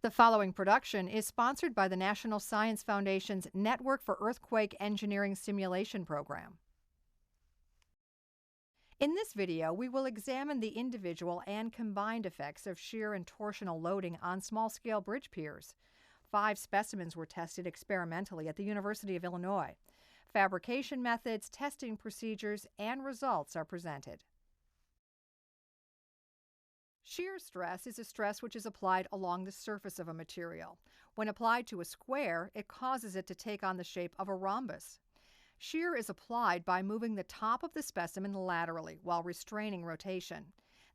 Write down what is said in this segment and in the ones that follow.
The following production is sponsored by the National Science Foundation's Network for Earthquake Engineering Simulation program. In this video, we will examine the individual and combined effects of shear and torsional loading on small-scale bridge piers. 5 specimens were tested experimentally at the University of Illinois. Fabrication methods, testing procedures, and results are presented. Shear stress is a stress which is applied along the surface of a material. When applied to a square, it causes it to take on the shape of a rhombus. Shear is applied by moving the top of the specimen laterally while restraining rotation.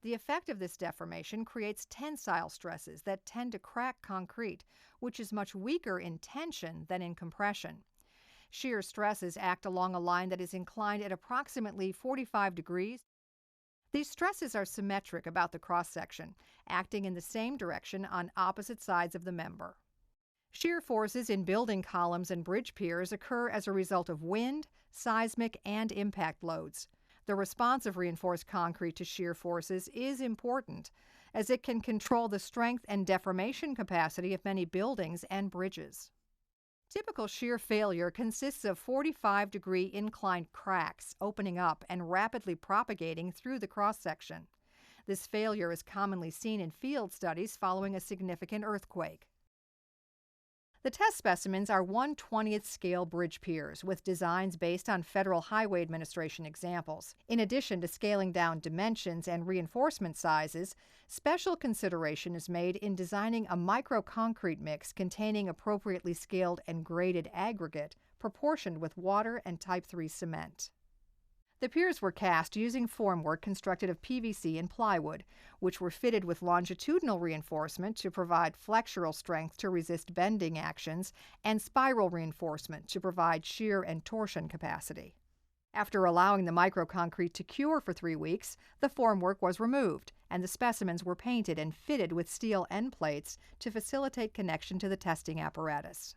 The effect of this deformation creates tensile stresses that tend to crack concrete, which is much weaker in tension than in compression. Shear stresses act along a line that is inclined at approximately 45 degrees. These stresses are symmetric about the cross-section, acting in the same direction on opposite sides of the member. Shear forces in building columns and bridge piers occur as a result of wind, seismic, and impact loads. The response of reinforced concrete to shear forces is important, as it can control the strength and deformation capacity of many buildings and bridges. Typical shear failure consists of 45-degree inclined cracks opening up and rapidly propagating through the cross-section. This failure is commonly seen in field studies following a significant earthquake. The test specimens are 1/20th scale bridge piers with designs based on Federal Highway Administration examples. In addition to scaling down dimensions and reinforcement sizes, special consideration is made in designing a micro-concrete mix containing appropriately scaled and graded aggregate proportioned with water and Type 3 cement. The piers were cast using formwork constructed of PVC and plywood, which were fitted with longitudinal reinforcement to provide flexural strength to resist bending actions and spiral reinforcement to provide shear and torsion capacity. After allowing the microconcrete to cure for 3 weeks, the formwork was removed, and the specimens were painted and fitted with steel end plates to facilitate connection to the testing apparatus.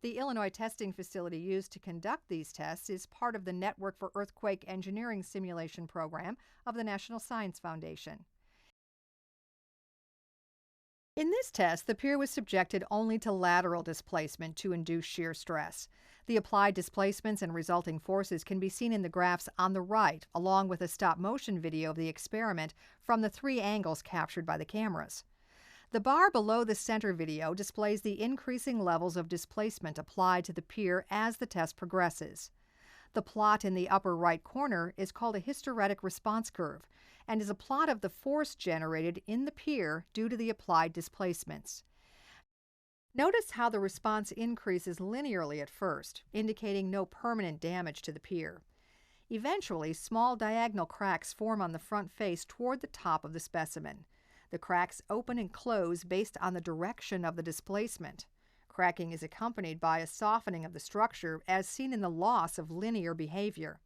The Illinois testing facility used to conduct these tests is part of the Network for Earthquake Engineering Simulation program of the National Science Foundation. In this test, the pier was subjected only to lateral displacement to induce shear stress. The applied displacements and resulting forces can be seen in the graphs on the right, along with a stop-motion video of the experiment from the 3 angles captured by the cameras. The bar below the center video displays the increasing levels of displacement applied to the pier as the test progresses. The plot in the upper right corner is called a hysteretic response curve and is a plot of the force generated in the pier due to the applied displacements. Notice how the response increases linearly at first, indicating no permanent damage to the pier. Eventually, small diagonal cracks form on the front face toward the top of the specimen. The cracks open and close based on the direction of the displacement. Cracking is accompanied by a softening of the structure as seen in the loss of linear behavior.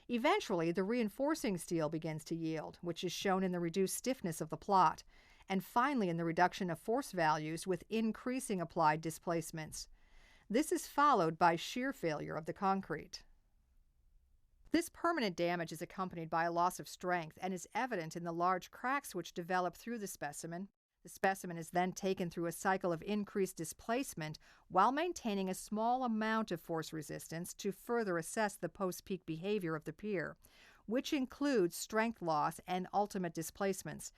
Eventually, the reinforcing steel begins to yield, which is shown in the reduced stiffness of the plot, and finally in the reduction of force values with increasing applied displacements. This is followed by shear failure of the concrete. This permanent damage is accompanied by a loss of strength and is evident in the large cracks which develop through the specimen. The specimen is then taken through a cycle of increased displacement while maintaining a small amount of force resistance to further assess the post-peak behavior of the pier, which includes strength loss and ultimate displacements,